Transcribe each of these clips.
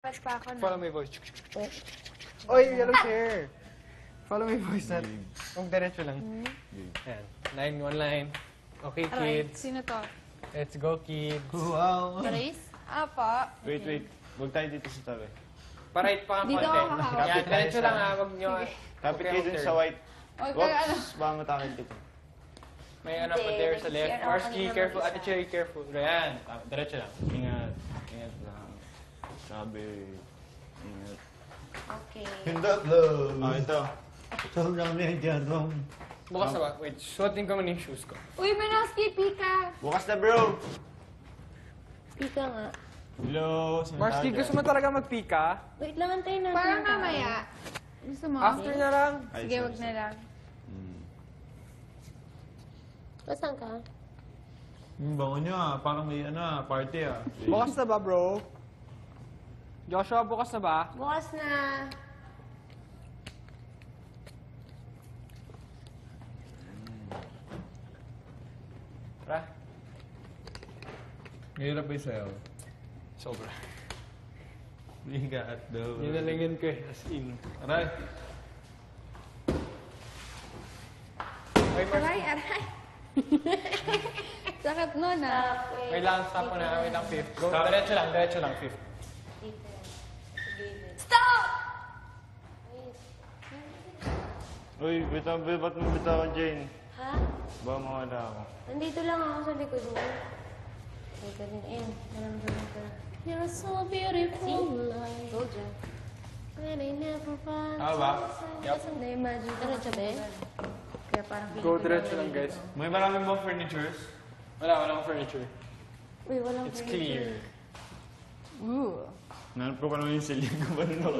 Ba't pa ako na? Follow my voice. Oy, yellow chair. Follow my voice na. Kung diretso lang. Ayan. Line, one line. Okay, Alright, kids. sino to? Let's go, kids. Wow. Grace? Apa. Wait. Huwag tayo dito sa tabi. Pa-right pa ang Dito konti. ako hahawak. Yan, diretso lang ha. Huwag nyo. Kapit kayo dun turn. sa white. Huwag ka ano. Whoops, baka matakit dito. May ano pa there sa left. nag-share ako Marsky, kanina careful. mag-isa. Ate Cherry, careful. Ayan. Diretso lang. Ingat. Ingat lang. Sabi. Ingat. Okay. Hindot. Ah, ito. Sobrang medyanong. Bukas na ba? Wait, suotin ko muna yung shoes ko. Uy, Manoski, pika! Bukas na, bro! Pika nga. Hello. Marsky, gusto mo talaga magpika? Wait lang, antayin natin. Parang mamaya. Gusto mo? After na lang. Sige, wag na lang. Saan ka? Bango nyo parang may party Bukas na ba, bro? Joshua, bukas na ba? Bukas na. Tara. Mahirap ba yung sayo? Sobra. Bigat daw. Ninalingin ko eh. As in. Aray! Ay, Marsky. Aray, aray. Sakit nun ah. Wait lang, stop mo na. Wait lang, fifth. Go, diretso lang, fifth. Stop! Uy, ba't mo bitawan, Jane? Ha? Ba mawala ako? Nandito lang ako sa likod mo. Ay, ganun. Ayan, naramdaman ko na. You're so beautiful. Go, Jen. And I never find ba? Yup. Na-imagine ko. Diretso ba eh? Kaya parang Go diretso lang, guys. May maraming mga furnitures? Walang furniture. Uy, walang It's furniture. clear. Ooh. Nanap ko pa naman yung silya ko ba nun ako?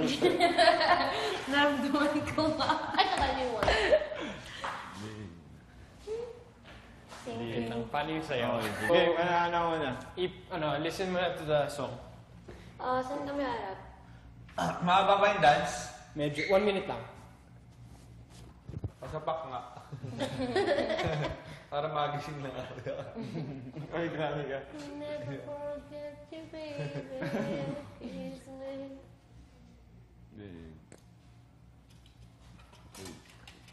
Naramdaman ko nga. Ay, nakalimuan. Thank Wait lang, you. paano yung sayo? Okay, sige. Ano na? Listen mo na to the song. Saan kami harap? Mahaba ba yung dance? Medyo, 1 minute lang. Pasapak nga. Para magising na ako. Ay, grabe ka. Never forget you, baby. Kiss me.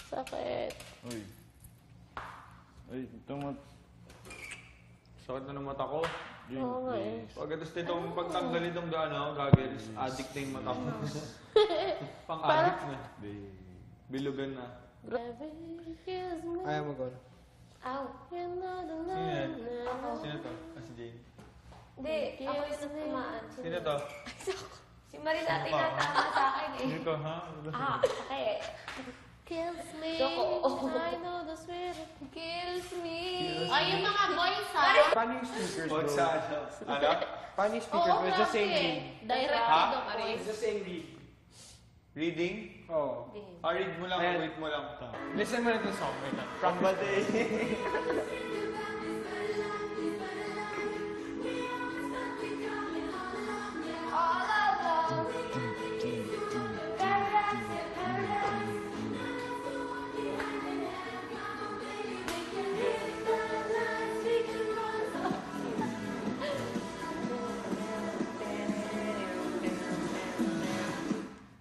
Sakit. Uy. Uy, sakit na ng mata ko. Oo nga eh. Pagkatapos nitong pagtanggalin itong goggles, addict na yung mata ko. Pang-addict na. Bilugan na. Kiss me. Ayaw mo, Gor. Ow. Sino yan? Sino to? Si Jane. Hindi, ako yung tumaan. Sino to? Si Marisa tinatama sa akin eh. Sino to, ha? Okay. Kills me. I know the sweet kills me. Ay, yung mga boys ha. Paano yung speakers, bro? Huwag sa ano? Ano? Paano yung speakers, bro? It's the same lead. Direct Ha? dito, Maris. It's the same lead. Reading? Oh. Read mo lang, Ayan. wait mo lang. Listen mo na to song. Wait lang. From ba day?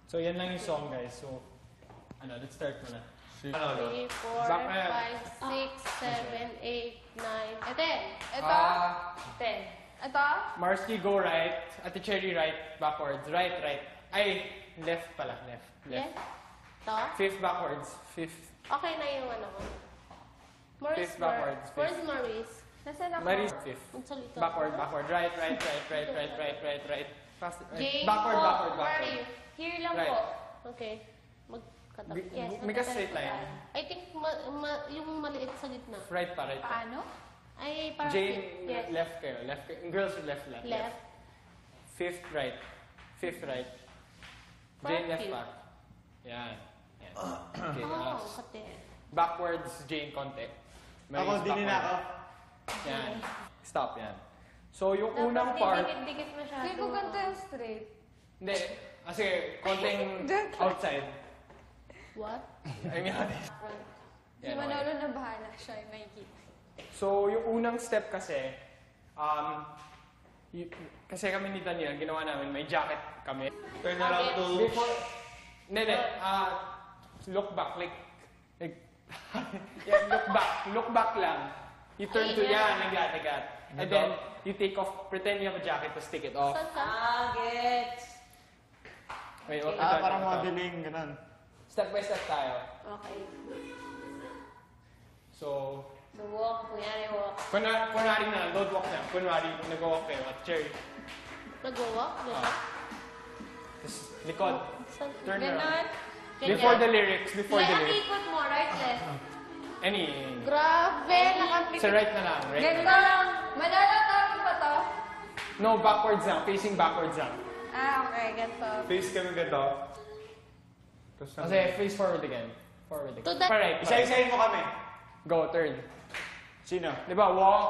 So, yan lang yung song, guys. So, let's start muna. Ano? 3, 4, Back na yan. 5, 6, 7, 8, 9, 10. Ito? Ah, 10. Ito? Marsky, go right. Ate Cherry, right. Backwards. Right. Ay, left pala. Left. Yes? Ito? Fifth backwards. Fifth. Okay na yung ano ko. Maurice, Fifth backwards, fifth. Where's Maurice? Nasaan ako? Maris, fifth. Magsalita. Backward. Right. Fast. Jane Backward. po, where are you? Here lang Right. po. Okay. Magkatabi. Yes, Make a straight line. I think yung maliit sa gitna. Right pa. Paano? Ay, parang... Jane, yes. left kayo. Girls, left. Left. Fifth right. Jane, Parang left cute. pa. Yan. Okay, Oh, kate. backwards, Jane, konti. Maris, Ako, din na ako. Yan. Stop, yan. So, yung unang part... Dikit-dikit masyado. Hindi ko ganito yung straight. Hindi. Kasi, konting outside. What? I mean, Si yan, okay. Manolo na bahala siya yung nakikita. So, yung unang step kasi, kasi kami ni Daniel, ginawa namin, may jacket kami. Turn around to... Before, hindi, look back, like, yeah, look back lang. You turn to, nagat. And then, you take off, pretend you have a jacket, tapos take it off. Saan ka? Gets. Wait, Parang modeling, ganun. Step by step tayo. Okay. So, So walk, kunyari walk. kunwari na, don't walk na. Kunwari, nag-walk kayo at cherry. Nag-walk? Tapos, likod. Saan? Turn around. Ganon. Before the lyrics, Like, ang ikot mo, right, left. Any. Grabe, nakapit. Sa right na lang, right Ganito na lang. lang. Madadatakin pa to? No, backwards lang. Facing backwards lang. Okay, ganito. Face kami ganito. Tapos Kasi face forward again. Forward again. To the- Alright. Isa-isahin mo kami. Go, turn. Sino? Di ba, walk.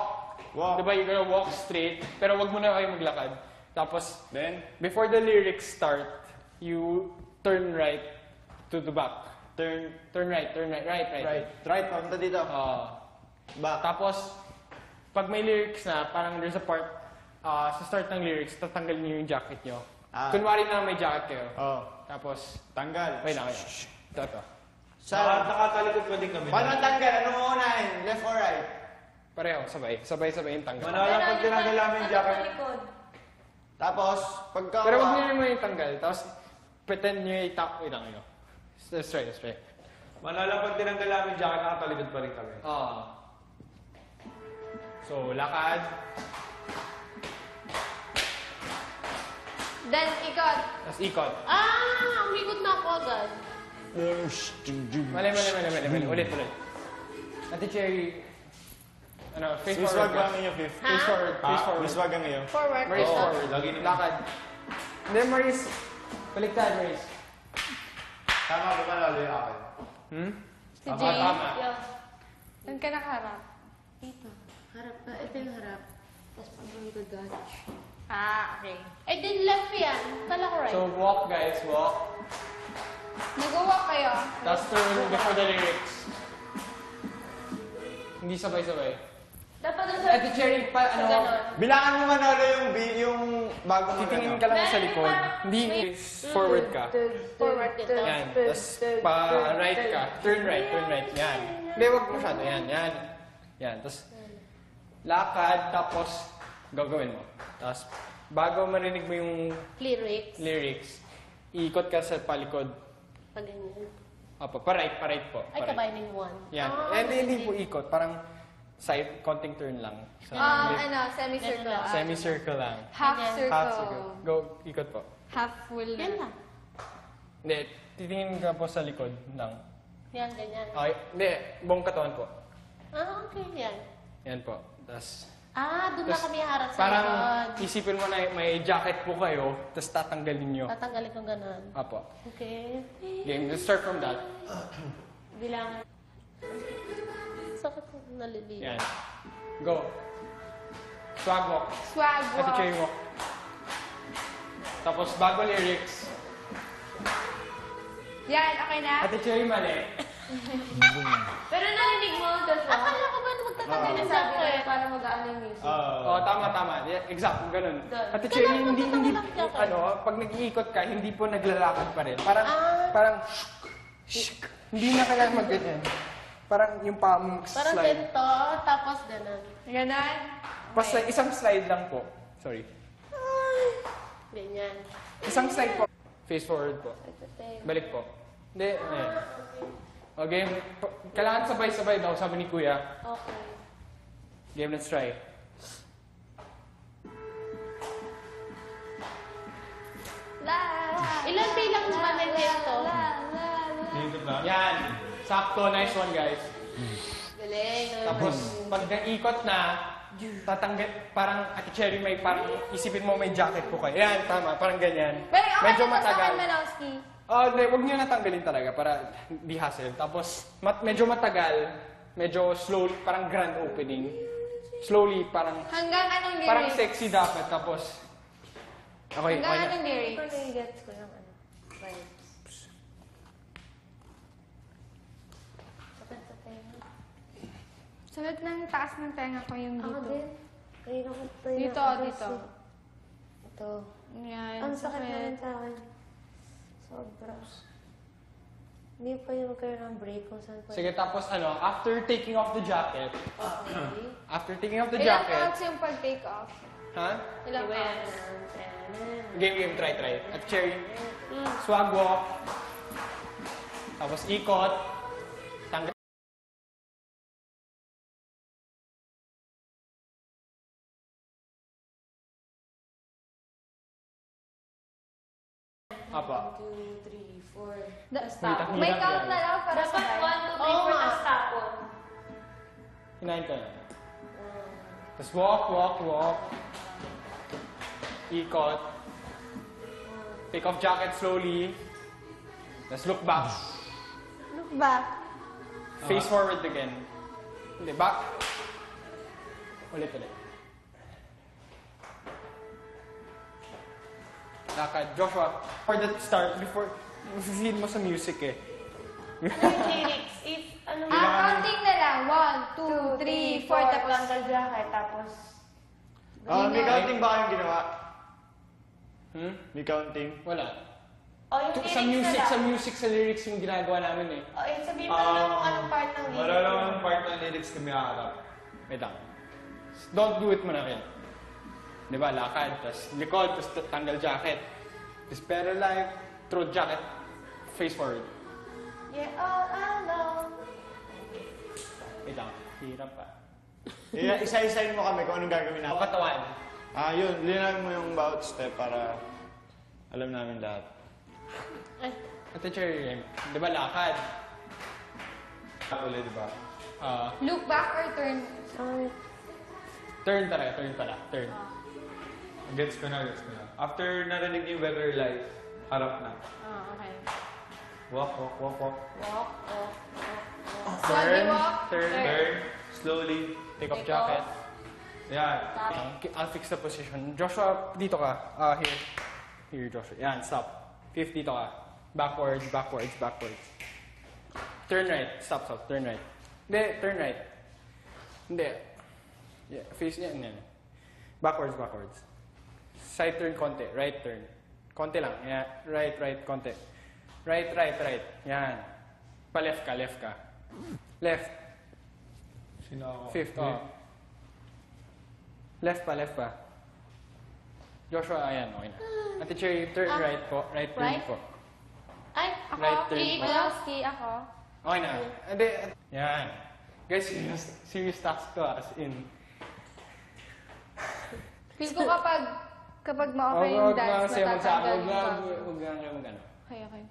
Walk. Di ba, you're gonna walk straight. Pero wag mo na kayo maglakad. Tapos, Then, before the lyrics start, you turn right to the back. turn Right. right, papunta dito. Back. Tapos, pag may lyrics na, parang there's a part, sa start ng lyrics, tatanggalin niyo yung jacket niyo. Kunwari na may jacket kayo. Tapos, Tanggal. wait lang. Ito. Nakatalikod pa din kami. Paano tanggal? Ano mo unahin? Left or right? Pareho, sabay yung tanggal. Manala pag tinanggal namin yung jacket. Tapos, pagka... Pero wag niyo naman yung tanggal. Tapos, pretend niyo i-tap. Wait lang yun. Let's try. Manala pag tinanggal namin yung jacket, nakatalikod pa rin kami. So, lakad. Then, ikot. Tapos ikot. Umikot na ako agad. Mali. Ulit. Ate Cherry, face Miswag forward. ang iyo, fifth. Face forward. Miswag ang iyo. Forward. Maris forward. Lagi na. Lakad. Hindi, Maris. Baliktad, Maris. Tama ba manalo yung akin? Si Tama, Jay. tama. Yeah. Doon ka nakaharap. Dito. Harap ka. Ito yung harap. Tapos pag-run ka dodge. Okay. Eh, din left yan. Kala ko right. So, walk, guys. Walk. Nag-walk kayo. Tapos turn before the lyrics. Hindi sabay-sabay. Dapat doon sa... Ate Cherry, ganon. Bilangan mo manalo yung bago mo. titingin ka lang sa likod. Hindi, forward ka. Forward dito. Yan. Tapos, pa-right ka. Turn right. Yan. Hindi, wag masyado. Yan. Tapos, lakad, tapos, gagawin mo. Tapos, bago marinig mo yung lyrics, iikot ka sa palikod. Pag ganyan. Opo, pa-right po. Ay, Pa-right. combining one. Yan. Hindi po ikot. Parang side, konting turn lang. Sa Semicircle. semicircle lang. Half Ganyan. circle. Half circle. Go, ikot po. Half full. Yan lang. Hindi, titingin ka po sa likod lang. Yan, ganyan. Okay, hindi, buong katawan po. Okay. Yan. Yan po. Tapos, Doon na kami harap sa parang likod. isipin mo na may jacket po kayo, tapos tatanggalin nyo. Tatanggalin ko ganon. Apo. Okay. Game, let's start from that. Bilangan. Sakit ko naliligo. Yan. Go. Swag walk. Swag Ate walk. Cherry walk. Tapos, bago lyrics. Yan, okay na? Ate Cherry mali. Pero narinig mo, that's why. Akala ko ba na magtatanggal ng Sabi ko jacket? para mag-ano yung music. Oh, tama. Yeah, exact, ganun. Ganun. Ate Cherry, Kailangan hindi, magtatanggal ng jacket. pag nag-iikot ka, hindi po naglalakad pa rin. Parang, hindi na kailangan mag-ganyan. Parang yung paa mong Parang slide. ganito, tapos ganon. Ganon? Basta isang slide lang po. Sorry. Ganyan. Isang slide po. Face forward po. Ito. Balik po. Hindi, ayan. Okay, kailangan sabay-sabay daw, sabi ni Kuya. Okay. Game, let's try. Ilan bilang ba na ito? Dito na. Yan. Sakto, nice one guys. Galing. Tapos, pag nag-ikot na, tatanggal, parang Ate Cherry may parang isipin mo may jacket po kayo. Yan, tama, parang ganyan. Pero okay Medyo na to sa matagal. akin, Manowski. Hindi, huwag niyo natanggalin talaga para di hassle. Tapos, medyo matagal, medyo slow, parang grand opening. Slowly, parang Hanggang anong lyrics? parang sexy dapat. Tapos, okay, Hanggang okay. anong lyrics? Gets ko yung ano. Vibes. Sakit sa tenga. Salat ng taas ng tenga ko yung Ako dito. din. Kanina ko tayo Dito, na- dito. Ito. Yan. Ang sakit na rin sa akin. Sobra. Hindi pa yung magkaroon ng break kung saan pa. Sige, tapos ano, after taking off the jacket, Okay. after taking off the Ilang jacket, counts yung pag-take off? ha? Ilang counts? Game, try. At cherry, swag walk, tapos ikot, tanggal. Apa. 1, 2, 3, 4. Stop. May count na lang para Dapat sabay. 1, 2, 3, 4, Oo nga. tapos tapon. Hinahin ko na. Tapos walk. Ikot. Take off jacket slowly. Tapos look back. Look back. Face forward again. Hindi, back. Ulit. Lakad. Joshua, for the start, before, feel mo sa music eh. Ano yung lyrics? If, ano Counting na lang. 1, 2, 3, 4, tapos... tanggal jacket, tapos... May counting ba kayong ginawa? May counting? Wala. Oh, yung Sa lyrics na music, sa lyrics yung ginagawa namin eh. Oh, yung sabihin mo lang kung anong part ng lyrics. Malalaman ang part ng lyrics kami harap. Wait lang. Don't do it mo na rin. Di ba, lakad, tapos likod, tapos tanggal jacket. Tapos pero life, throw jacket, face forward. Yeah, all alone. Wait lang, hirap pa. Isa-isahin mo kami kung anong gagawin Ako natin. katawan. Yun. Linawin mo yung bawat step para alam namin lahat. Ate Cherry, di ba lakad? Ulit, di ba? Look back or turn? Turn pala. Gets ko na. After narinig yung weather light, harap na. Okay. Walk. Swaggy walk. Turn. Slowly. Take off Take jacket. Yan. I'll fix the position. Joshua, dito ka. Here. Here, Joshua. Yan, stop. 50 dito ka. Backwards. Turn right. Stop. Turn right. Hindi, turn right. Hindi. Yeah, face niya. Yan. Backwards. Side turn konti. Right turn. Konti lang. Yeah. Right, konti. Right. Yan. Pa-left ka. Left. Sino ako? Fifth. Left pa. Joshua, ayan. Okay na. Ate Cherry, turn right po. Right turn Right? po. Ay, ako. Right turn. Iiglowski ako. Okay na. Hindi. Yan. Guys, serious task to as in. Feel ko kapag ma-okay yung dance, natatanggal yung count. Huwag nga kayo mag-ano. Okay.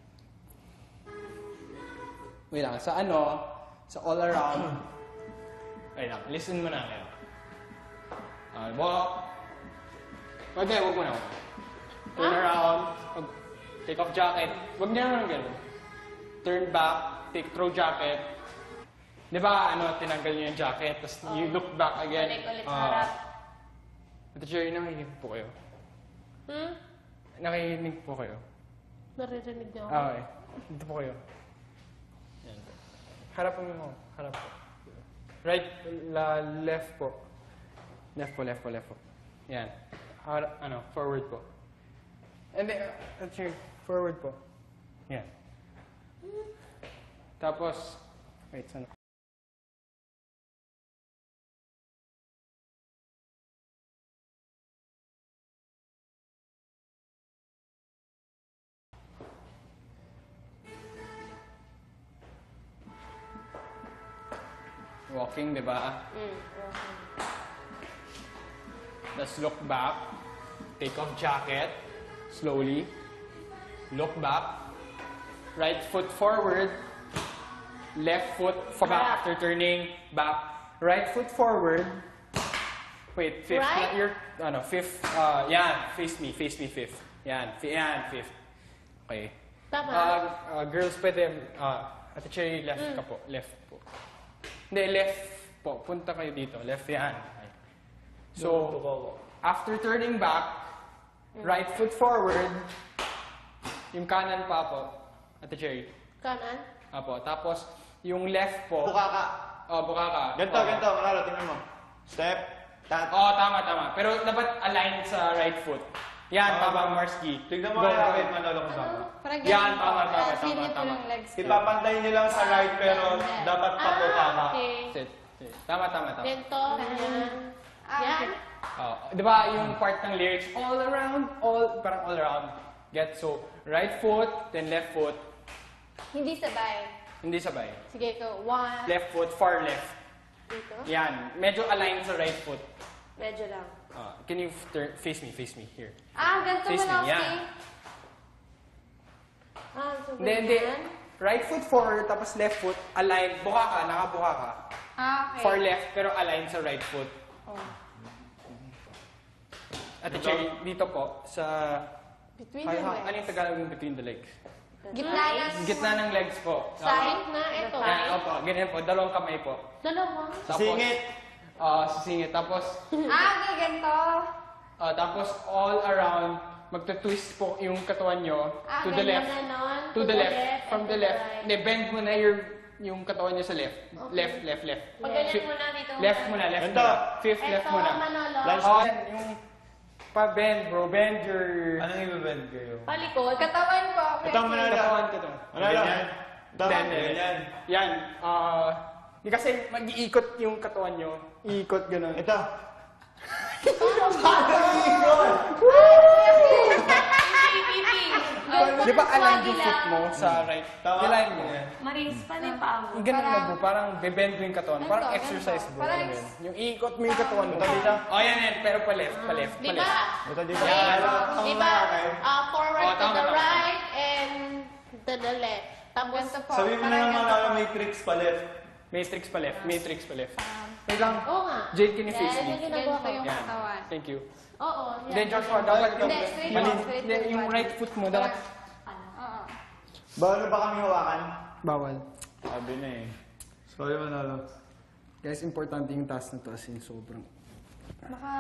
Wait lang. Sa all around. Wait lang. Listen mo na ngayon. Walk. Wag mo na. Turn around. Take off jacket. Huwag niya naman ganun. Turn back. Throw jacket. Di ba, tinanggal niyo yung jacket, tapos you look back again. Ulit harap. Ate Cherry, nakikinig po kayo. Nakikinig po kayo. Naririnig niyo ako. Okay. Dito po kayo. Yan. Harapan mo. Harap po. Right, left po. Left po. Yan. Forward po. And then, forward po. Yan. Tapos, wait, saan? Walking, di ba? Let's look back. Take off jacket. Slowly. Look back. Right foot forward. Left foot back after turning. Back. Right foot forward. Wait, fifth. Right? Fifth. Yan. Face me, fifth. Yan, fifth. Okay. Tama. Girls, pwede. Ate Cherry, left ka po. Left po. Hindi, left po. Punta kayo dito. Left yan. Okay. So, after turning back, right foot forward, yung kanan pa po, Ate Cherry. Kanan? Apo. Tapos, yung left po. Buka ka. Buka ka. Ganto. Manalo, tingnan mo. Step. Tama. Pero dapat aligned sa right foot. Yan, tama, Marsky. Tignan mo kaya kahit Manolo kung tama. Parang Yan, ganito. tama, tama, Tapos yun tama, yung tama. parang legs ko. Ipapantay niyo lang sa right pero dapat pato tama. Okay. Sit. Tama, tama, tama. Ganito. Yan. Ah, Yan. Oh, di ba yung part ng lyrics, all around, parang all around. Get so, right foot, then left foot, Hindi sabay. hindi sabay. Sige, go. 1. Left foot, far left. Dito. Yan, medyo aligned sa right foot. Medyo lang. Can you face me, here. Ah, ganito Face mo me, lang, yan. So Hindi, hindi. Right foot forward, tapos left foot, aligned, buka ka, nakabuka ka. Ah, okay. Far left, pero aligned sa right foot. Oh. At Cherry, dito po, sa... Between the legs. Ano yung Tagalog yung between the legs? Gitna ng... Gitna ng legs po. Side na ito. Yan, opo, ganyan po, dalawang kamay po. Dalawa. Tapos, Singit! Sisingit. Tapos, Ah, okay, ganito. tapos all around, magta-twist po yung katawan nyo Ah, to the ganyan left. Ganon. To the left. From and the to left. right. Hindi, bend mo na yung katawan nyo sa left. Left. Pag ganyan mo na dito. Left muna. Ganito. Fifth Ito, left muna. Manolo. Yan, yung pa-bend, bro. Bend your... Anong i-bend kayo? Palikod. Katawan ko. Ito ang Manolo. katawan ko to. Manolo. Then, Ganyan. Yan. Hindi kasi mag-iikot yung katawan nyo. Iikot ganun. Ito. Di ba align yung foot mo sa right? Tama. Align mo yan. Maris, panipao. Ganun na bro, parang bebend mo yung katawan. Parang Ganito, exercise ganito. bro. Parang Ano yun? Yung iikot mo yung katawan mo. Ito dito. Oh, yan. Pero pa left. Di ba? Ito dito. Di ba? Forward Oh, to tama, the tama. right and to the left. Tapos, Ganito po. Sabihin mo na Parang naman ganito ano, po. may tricks pa left. Matrix pa left. Matrix pa left. Wait lang. oo nga. Jade, can you face Yan, me? yung ginagawa ko. Ganito yung Yan. katawan. Thank you. Oo. yan. Then Joshua, dapat ikaw. Hindi, straight Mali. lang, straight Hindi, lang. yung right foot mo, dapat Oo. Bawal ba kami hawakan? bawal. Sabi na eh. Sorry Manolo. Guys, importante yung task na to as in sobrang. Baka...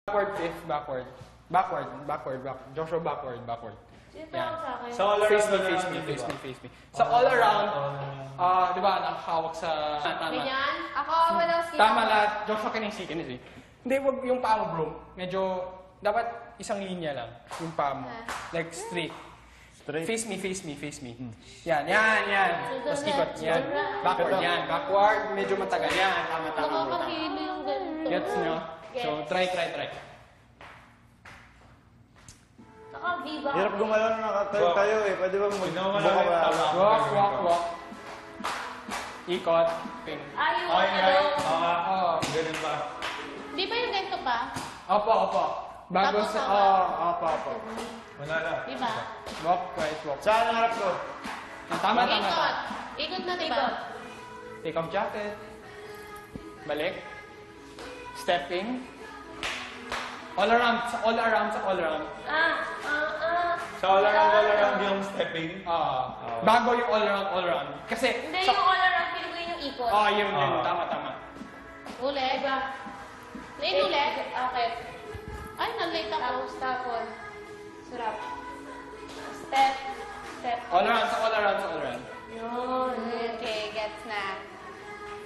Backward, fifth, backward. Backward. Joshua, backward. Sino tawag sa akin? Sa all around Face me, na face lang, me, di face ba? me, face me. Sa all around, di ba, nakahawak sa... Tama. Ganyan. Ako, walang skin. Tama lahat. Joshua, kinisig. Hindi, wag yung paa mo, bro. Medyo, dapat isang linya lang. Yung paa mo. Like, straight. Straight. Face me. Yan. Tapos ikot. Yan. Backward, Ito. yan. Backward, medyo matagal. Yan. Tama, bro. Tama. Nakakahilo yung ganito. Gets nyo? So, try. Nakagiba. Hirap gumalaw na nakatayo tayo eh. Pwede ba Tignan mo magbuka namin, ba? tama. Walk. Ikot. Ayun, Okay, right. ano. Oo. Ganun ba? Di ba yung ganito pa? Opo. Bago Tapos sa... tama. Opo. Manolo. Di ba? Walk. Saan ang harap ko? Tama. Ikot na, di ba? Take off jacket. Balik. Stepping. All around. Sa all around yung stepping. Bago yung all around. Kasi... Hindi, yung all around, feeling ko yun yung ikot. Yun. Ah. Tama. Ulit. Ulit? Okay. Ay, na-late ako. Tapos. Sarap. Step. All around. Yun. Okay, gets na.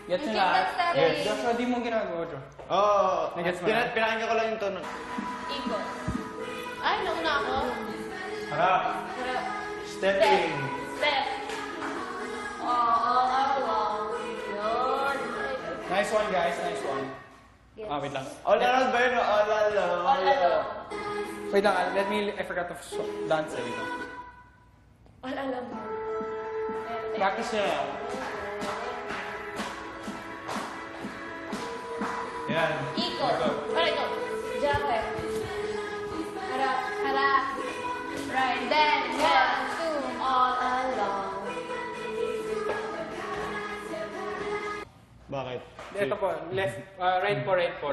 Gets You nyo keep lahat? that stepping. Yes. Joshua, di mo ginagawa, Jo. Oo. Nagets mo na? Pinakinggan ko lang yung tono. Ikot. Ay, nauna ako. Harap. Stepping. Step. Oo. Yun. Nice one, guys. Nice one. Wait lang. All around ba yun? All along. Wait lang. I forgot to dance. Wait lang. All alam mo. Practice nyo lang. Yan. Ikot. Para ito. Jacket. Harap. Right. Then, 1, 2. All along. Bakit? Ito po. Left. Right po.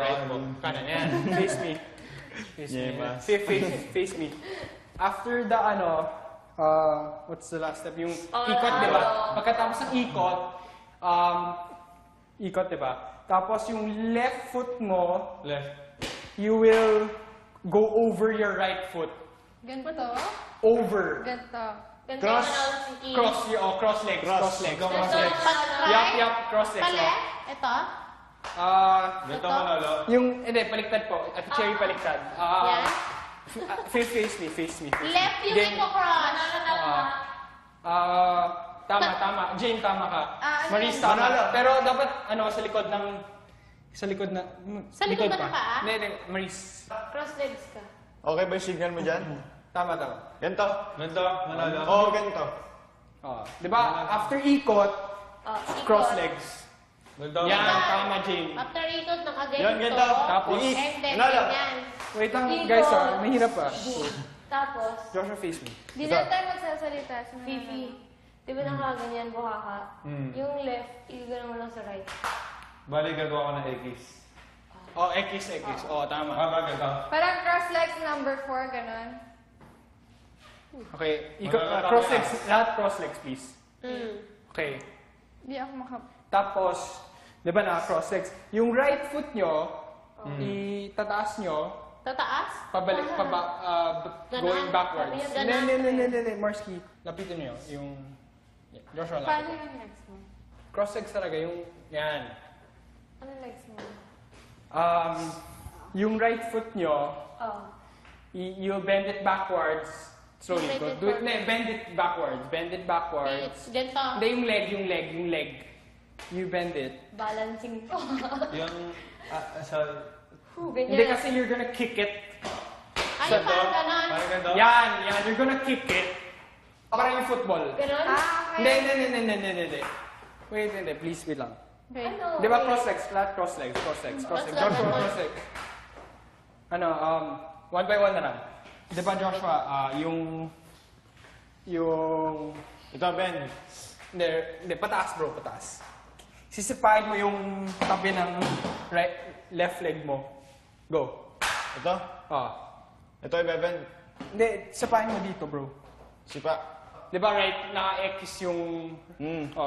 Kanan. Yan. Face me. Yes. Face me. After the what's the last step? Yung All ikot, di ba? around. Pagkatapos ng ikot, di ba? Tapos yung left foot mo, Left. you will go over your right foot. Ganito. Over. Ganito. Ganito Cross. yung ano, si Kim. Cross legs. Cross legs. Cross. Cross Ganito, legs. pag-right. Yup, cross legs. Pali. Ito. Ganito Ito? manalo. Hindi, baliktad po. At cherry baliktad. Yan. Face me. Left yung Then, ito-cross. Tama. Jane, tama ka. Maurice, yun? tama. Manalo. Pero dapat, sa likod ng... Sa likod na... Sa likod ba ng paa? Hindi, Maurice. Cross legs ka. Okay ba yung signal mo dyan? Tama. Ganito. Ganito, manalo. Oo, ganito. Di ba, after ikot, Ikot. cross legs. Ganito. Yan, Diba? tama, Jane. After ikot, nakaganito. Yan, ganito. Tapos, And then, Nalo. ganyan. Wait lang, Ikot. guys, mahirap pa. Tapos, Joshua, face me. Di na tayo magsasalita. Fifi. Di ba nakaganyan, buka ka? Yung left, igagano mo lang sa right. Bali, gagawa ko ng X. X. Tama. Ganito. Parang cross legs number 4, ganon. Okay, ikot, Manalo cross tayo. legs. Lahat cross legs, please. Okay. Di ako Tapos, di ba cross legs? Yung right foot nyo, itataas nyo, Tataas? pabalik, Ganon? going backwards. Sabi niya, ganon. Hindi, Marsky. Lapitin nyo yung, Joshua, Paano lapit. yung legs mo? Cross legs talaga, yung, yan. Ano legs mo? Yung right foot nyo, Oh. you bend it backwards. Slowly, Bend go. it Do it, bend it backwards. Ganito. Hindi, yung leg. You bend it. Balancing ko. Yung, Ganyan. Hindi kasi you're gonna kick it. Ay, Sa- parang ganon. Parang ganito. Yan, you're gonna kick it. Parang yung football. Ganon? Hindi. Wait, please, wait lang. Okay. Ano? Di ba cross legs? Flat cross legs. Joshua, cross legs. One by one na lang. Di ba, Joshua, yung... Ito, Ben. Hindi, pataas bro, pataas. Sisipain mo yung tabi ng left leg mo. Go. Ito. Ito, ibeben. Hindi, sipain mo dito bro. Sipa. Di ba right, naka-X yung...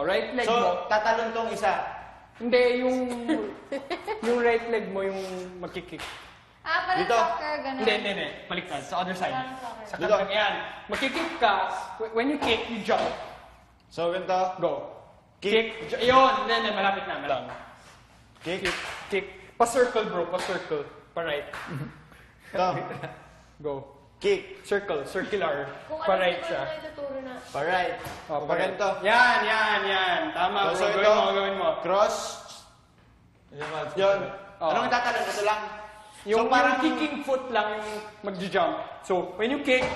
right leg mo. So, tatalon tong isa. Hindi, yung right leg mo yung magkikik. Parang Dito. soccer, ganon. Hindi. Baliktad. Sa other side. Sa Dito. kabilang yan. Magkikik ka. When you kick, you jump. So, ganito. Go. Kick. Yun. Hindi. Malapit na. Kick. Kick. Pa-circle bro. Pa-circle. Pa-right. Ito. Go. Kick. Circle. Circular. Kung Pa-right ano siya. na ituturo na. Alright. Pa ganito. Yan. Tama So, bro. ito. Gawin mo. Cross. Yun. Yun. Oh. Anong tatalon? Ito lang. Yung So, parang- kicking foot lang yung mag-jump. So, when you kick,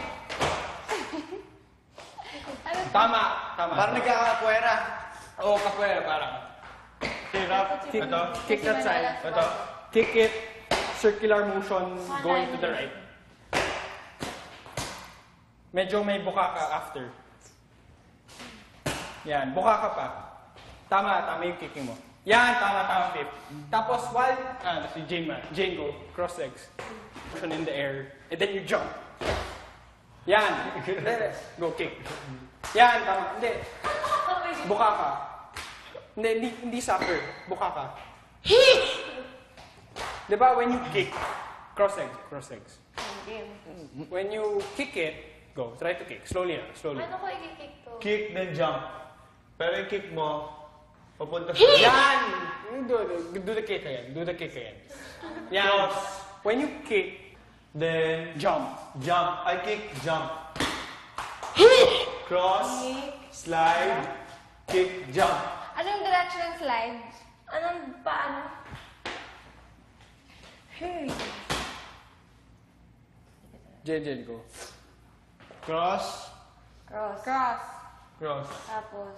tama. Parang nagkakakwera. Oo, kapuera parang. Hirap. Kick that side. Ito. Kick it. Circular motion going to the right. Medyo may buka ka after. Yan, buka ka pa. Tama yung kicking mo. Yan, tama, Pip. Tapos while, si Jane go, cross legs. Motion in the air. And then you jump. Yan. Go kick. Yan, tama. Hindi. Buka ka. Hindi soccer. Buka ka. Di ba, when you kick, cross legs. When you kick it, go. Try to kick. Slowly. Ano ko i-kick to? Kick, then jump. Pero yung kick mo, papunta sa... Yan! Do the kick again. Yan. When you kick, Then, jump. jump. I kick, jump. Cross, slide, kick, jump. Anong direction ng slide? Anong paano? Jen, go. Cross. Cross. Cross. Tapos,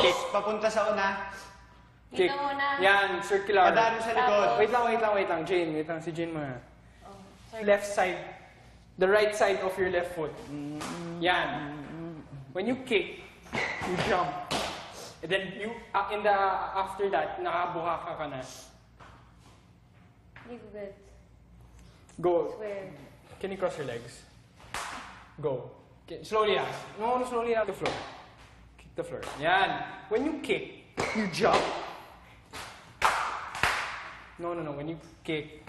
Kick. Papunta sa una. Kick. dito muna. Yan, circular. Padaan sa likod. Wait lang. Jane, si Jane muna. Left side. The right side of your left foot. Yan. When you kick, you jump. And then you, after that, nakabuka ka na. Hindi ko get. Go. Swear. Can you cross your legs? Go. Slowly lang. No, slowly lang. The floor. Kick the floor. Yan. When you kick, you jump. No. When you kick,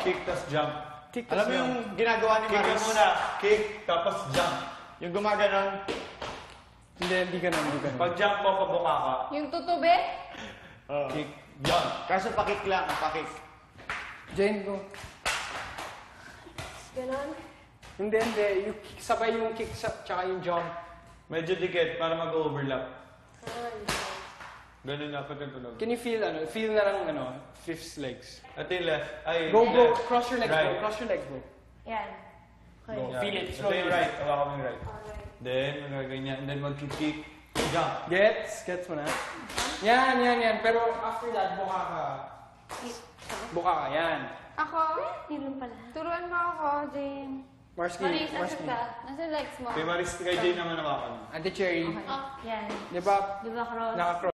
Kick, tas jump. Kick Alam mo yung ginagawa ni Kick ka Maris? muna. Kick, tapos jump. Yung gumaganon. Hindi ganun, hindi ganun. Pag jump mo, pabuka ka. Yung tutube? Kick, jump. Kaso pakik lang, pakik. Jane, go. Ganon. Hindi. Yung kick, sabay yung kick tsaka yung jump. Medyo dikit para mag-overlap. Ganun dapat yung tunog. Can you feel, feel na lang, fifth legs. At yung left. Ay, Go, left. cross your legs, Right. bro. Cross your legs, bro. Yan. Okay. Go. Yeah. Feel it, Ito slowly. yung right. Hawakan mo yung right. Alright. Then, magaganyan. And then mag-kick. Jump. Gets mo na. Yan. Pero after that, buka ka. Buka ka, yan. Ako? Hindi lang pala. Turuan mo ako, Jane. Marski. Maris, asan ka? Nasa legs mo. Kay Maris, kay Jay naman hawakan. Ate Cherry. Oh, yan. Di ba, Di ba, cross? naka-cross